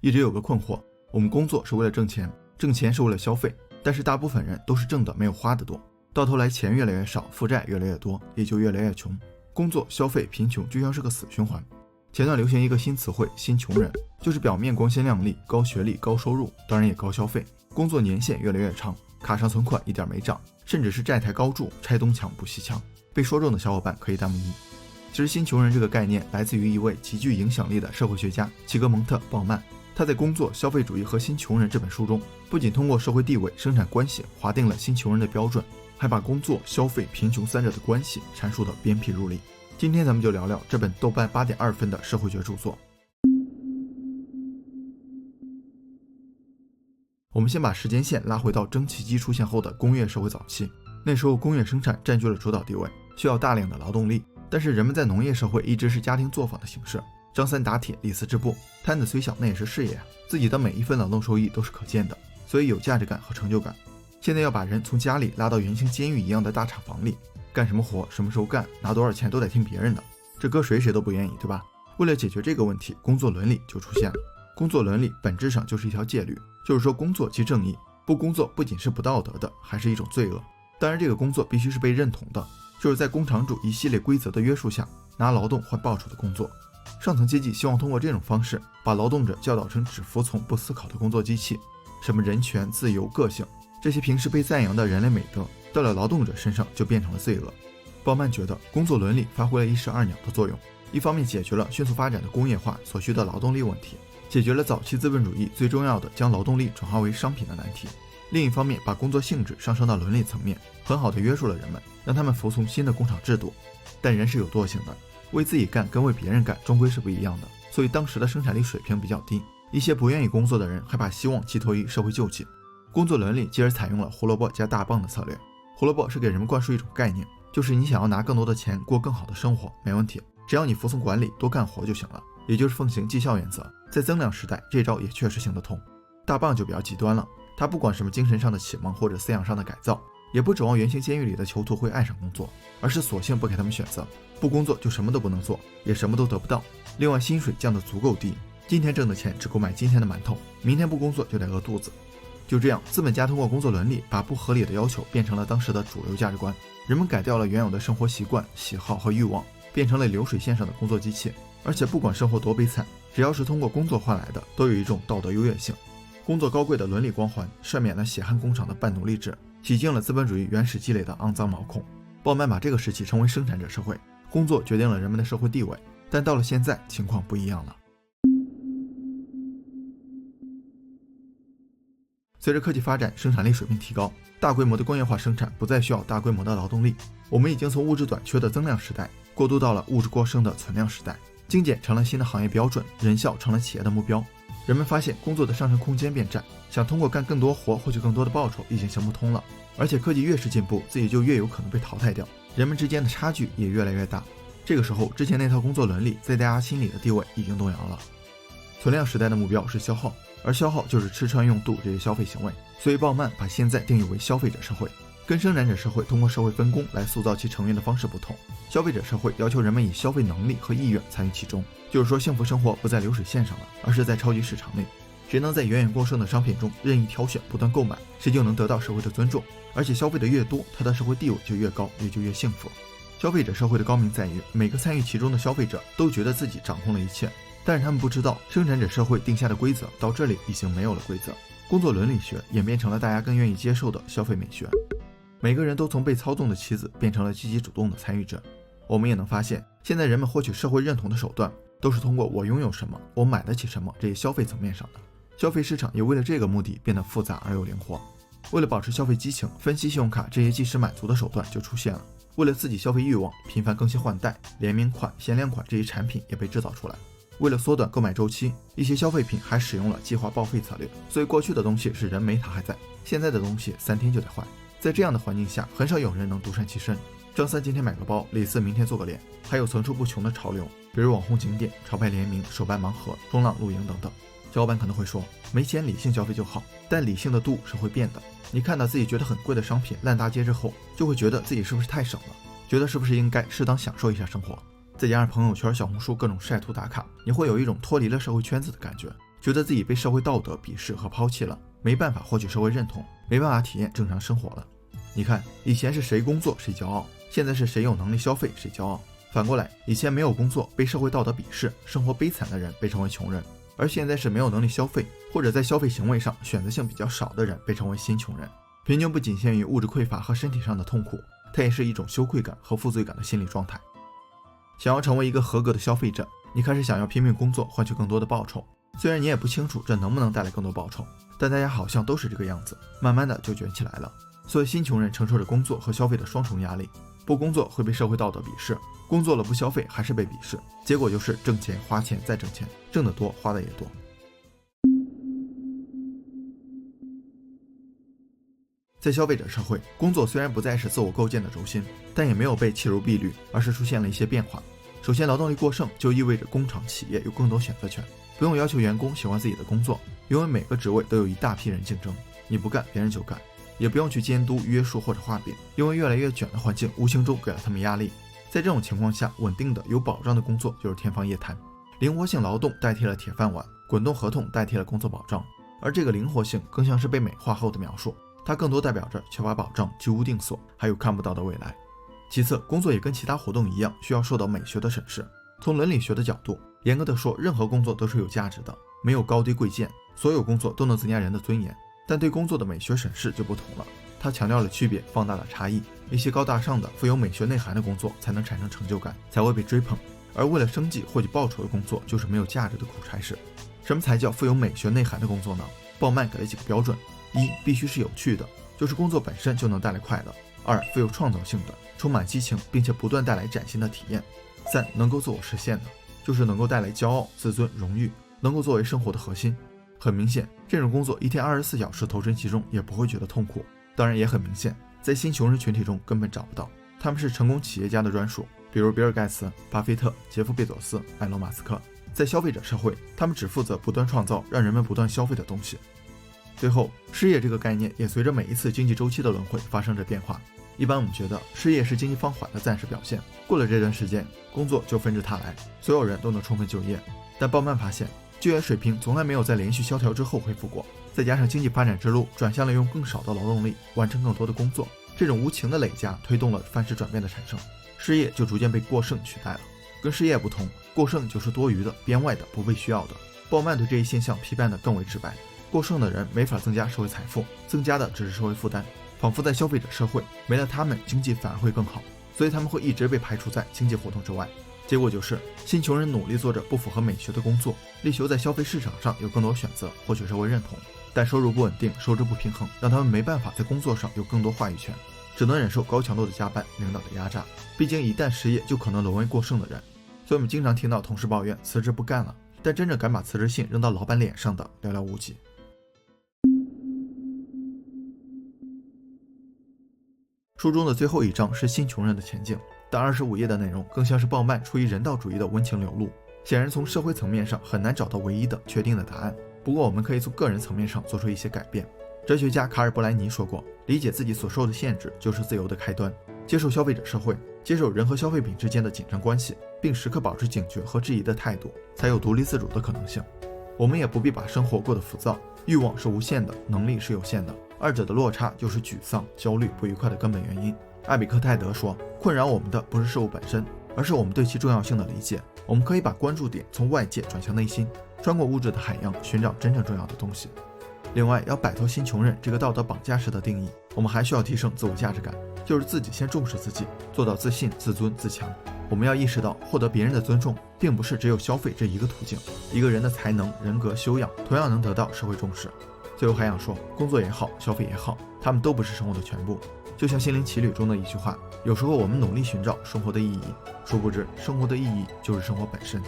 一直有个困惑，我们工作是为了挣钱，挣钱是为了消费，但是大部分人都是挣的没有花的多，到头来钱越来越少，负债越来越多，也就越来越穷。工作、消费、贫穷就像是个死循环。前段流行一个新词汇新穷人，就是表面光鲜亮丽，高学历、高收入，当然也高消费，工作年限越来越长，卡上存款一点没涨，甚至是债台高筑，拆东墙补西墙。被说中的小伙伴可以弹幕1。其实新穷人这个概念来自于一位极具影响力的社会学家齐格蒙特·鲍曼。他在《工作、消费主义和新穷人》这本书中，不仅通过社会地位、生产关系划定了新穷人的标准，还把工作、消费、贫穷三者的关系阐述得鞭辟入里。今天咱们就聊聊这本豆瓣8.2分的社会学著作。我们先把时间线拉回到蒸汽机出现后的工业社会早期，那时候工业生产占据了主导地位，需要大量的劳动力，但是人们在农业社会一直是家庭作坊的形式，张三打铁，李四织布，摊子虽小那也是事业啊，自己的每一份劳动收益都是可见的，所以有价值感和成就感。现在要把人从家里拉到原型监狱一样的大厂房里，干什么活什么时候干，拿多少钱都得听别人的，这搁谁都不愿意，对吧？为了解决这个问题，工作伦理就出现了。工作伦理本质上就是一条戒律，就是说工作即正义，不工作不仅是不道德的，还是一种罪恶。当然这个工作必须是被认同的，就是在工厂主一系列规则的约束下，拿劳动换报酬的工作。上层阶级希望通过这种方式把劳动者教导成只服从不思考的工作机器，什么人权、自由、个性，这些平时被赞扬的人类美德，到了劳动者身上就变成了罪恶。鲍曼觉得工作伦理发挥了一石二鸟的作用，一方面解决了迅速发展的工业化所需的劳动力问题，解决了早期资本主义最重要的将劳动力转化为商品的难题；另一方面把工作性质上升到伦理层面，很好的约束了人们，让他们服从新的工厂制度。但人是有惰性的，为自己干跟为别人干终归是不一样的，所以当时的生产力水平比较低，一些不愿意工作的人还把希望寄托于社会救济。工作伦理继而采用了胡萝卜加大棒的策略。胡萝卜是给人们灌输一种概念，就是你想要拿更多的钱过更好的生活没问题，只要你服从管理多干活就行了，也就是奉行绩效原则。在增量时代这招也确实行得通。大棒就比较极端了，他不管什么精神上的启蒙或者思想上的改造，也不指望原型监狱里的囚徒会爱上工作，而是索性不给他们选择，不工作就什么都不能做，也什么都得不到，另外薪水降得足够低，今天挣的钱只够买今天的馒头，明天不工作就得饿肚子。就这样，资本家通过工作伦理把不合理的要求变成了当时的主流价值观，人们改掉了原有的生活习惯、喜好和欲望，变成了流水线上的工作机器。而且不管生活多悲惨，只要是通过工作换来的，都有一种道德优越性。工作高贵的伦理光环赦免了血汗工厂的半奴隶制，洗净了资本主义原始积累的肮脏毛孔。鲍曼把这个时期称为生产者社会，工作决定了人们的社会地位。但到了现在，情况不一样了。随着科技发展，生产力水平提高，大规模的工业化生产不再需要大规模的劳动力，我们已经从物质短缺的增量时代过渡到了物质过剩的存量时代。精简成了新的行业标准，人效成了企业的目标。人们发现工作的上升空间变窄，想通过干更多活获取更多的报酬已经行不通了，而且科技越是进步，自己就越有可能被淘汰掉，人们之间的差距也越来越大。这个时候，之前那套工作伦理在大家心里的地位已经动摇了。存量时代的目标是消耗，而消耗就是吃穿用度这些消费行为，所以鲍曼把现在定义为消费者社会。跟生产者社会通过社会分工来塑造其成员的方式不同，消费者社会要求人们以消费能力和意愿参与其中，就是说幸福生活不在流水线上了，而是在超级市场内。谁能在远远过剩的商品中任意挑选不断购买，谁就能得到社会的尊重，而且消费的越多，他的社会地位就越高，也就越幸福。消费者社会的高明在于，每个参与其中的消费者都觉得自己掌控了一切，但是他们不知道生产者社会定下的规则到这里已经没有了规则。工作伦理学演变成了大家更愿意接受的消费美学，每个人都从被操纵的棋子变成了积极主动的参与者。我们也能发现，现在人们获取社会认同的手段都是通过我拥有什么，我买得起什么这些消费层面上的。消费市场也为了这个目的变得复杂而又灵活。为了保持消费激情，分期信用卡这些即时满足的手段就出现了。为了刺激消费欲望，频繁更新换代、联名款、限量款这些产品也被制造出来。为了缩短购买周期，一些消费品还使用了计划报废策略，所以过去的东西是人没它还在，现在的东西3天就得坏。在这样的环境下，很少有人能独善其身。张三今天买个包，李四明天做个脸，还有层出不穷的潮流，比如网红景点、潮牌联名、手办盲盒、冲浪露营等等。小伙伴可能会说，没钱理性消费就好，但理性的度是会变的。你看到自己觉得很贵的商品烂大街之后，就会觉得自己是不是太省了，觉得是不是应该适当享受一下生活。再加上朋友圈、小红书各种晒图打卡，你会有一种脱离了社会圈子的感觉，觉得自己被社会道德鄙视和抛弃了，没办法获取社会认同，没办法体验正常生活了。你看，以前是谁工作谁骄傲，现在是谁有能力消费谁骄傲。反过来，以前没有工作被社会道德鄙视，生活悲惨的人被称为穷人，而现在是没有能力消费，或者在消费行为上选择性比较少的人被称为新穷人。贫穷不仅限于物质匮乏和身体上的痛苦，它也是一种羞愧感和负罪感的心理状态。想要成为一个合格的消费者，你开始想要拼命工作换取更多的报酬，虽然你也不清楚这能不能带来更多报酬，但大家好像都是这个样子，慢慢的就卷起来了。所以新穷人承受着工作和消费的双重压力，不工作会被社会道德鄙视，工作了不消费还是被鄙视，结果就是挣钱花钱再挣钱，挣得多花的也多。在消费者社会，工作虽然不再是自我构建的轴心，但也没有被弃如敝履，而是出现了一些变化。首先，劳动力过剩就意味着工厂企业有更多选择权，不用要求员工喜欢自己的工作，因为每个职位都有一大批人竞争，你不干别人就干，也不用去监督约束或者画饼，因为越来越卷的环境无形中给了他们压力。在这种情况下，稳定的有保障的工作就是天方夜谭，灵活性劳动代替了铁饭碗，滚动合同代替了工作保障，而这个灵活性更像是被美化后的描述，它更多代表着缺乏保障、居无定所，还有看不到的未来。其次，工作也跟其他活动一样，需要受到美学的审视。从伦理学的角度，严格的说，任何工作都是有价值的，没有高低贵贱，所有工作都能增加人的尊严。但对工作的美学审视就不同了，它强调了区别，放大了差异。一些高大上的、富有美学内涵的工作才能产生成就感，才会被追捧，而为了生计获取报酬的工作就是没有价值的苦差事。什么才叫富有美学内涵的工作呢？鲍曼给了几个标准：一、必须是有趣的，就是工作本身就能带来快乐；二、富有创造性的，充满激情，并且不断带来崭新的体验；三、能够自我实现的，就是能够带来骄傲、自尊、荣誉，能够作为生活的核心。很明显，这种工作一天24小时投身其中也不会觉得痛苦。当然也很明显，在新穷人群体中根本找不到，他们是成功企业家的专属，比如比尔盖茨、巴菲特、杰夫贝佐斯、埃隆马斯克。在消费者社会，他们只负责不断创造让人们不断消费的东西。最后，失业这个概念也随着每一次经济周期的轮回发生着变化。一般我们觉得失业是经济放缓的暂时表现，过了这段时间，工作就纷至沓来，所有人都能充分就业。但鲍曼发现，就业水平从来没有在连续萧条之后恢复过，再加上经济发展之路转向了用更少的劳动力完成更多的工作，这种无情的累加推动了范式转变的产生，失业就逐渐被过剩取代了。跟失业不同，过剩就是多余的、编外的、不被需要的。鲍曼对这一现象批判的更为直白，过剩的人没法增加社会财富，增加的只是社会负担，仿佛在消费者社会没了他们，经济反而会更好，所以他们会一直被排除在经济活动之外。结果就是新穷人努力做着不符合美学的工作，力求在消费市场上有更多选择，获取社会认同，但收入不稳定，收支不平衡，让他们没办法在工作上有更多话语权，只能忍受高强度的加班、领导的压榨。毕竟一旦失业就可能沦为过剩的人，所以我们经常听到同事抱怨辞职不干了，但真正敢把辞职信扔到老板脸上的寥寥无几。书中的最后一章是新穷人的前景，但25页的内容更像是鲍曼出于人道主义的温情流露。显然从社会层面上很难找到唯一的确定的答案，不过我们可以从个人层面上做出一些改变。哲学家卡尔布莱尼说过，理解自己所受的限制就是自由的开端。接受消费者社会，接受人和消费品之间的紧张关系，并时刻保持警觉和质疑的态度，才有独立自主的可能性。我们也不必把生活过得浮躁，欲望是无限的，能力是有限的，二者的落差就是沮丧、焦虑、不愉快的根本原因。艾比克泰德说，困扰我们的不是事物本身，而是我们对其重要性的理解。我们可以把关注点从外界转向内心，穿过物质的海洋，寻找真正重要的东西。另外，要摆脱新穷人这个道德绑架式的定义，我们还需要提升自我价值感，就是自己先重视自己，做到自信、自尊、自强。我们要意识到，获得别人的尊重，并不是只有消费这一个途径，一个人的才能、人格、修养同样能得到社会重视。最后还想说，工作也好，消费也好，他们都不是生活的全部。就像《心灵奇旅》中的一句话，有时候我们努力寻找生活的意义，殊不知生活的意义就是生活本身。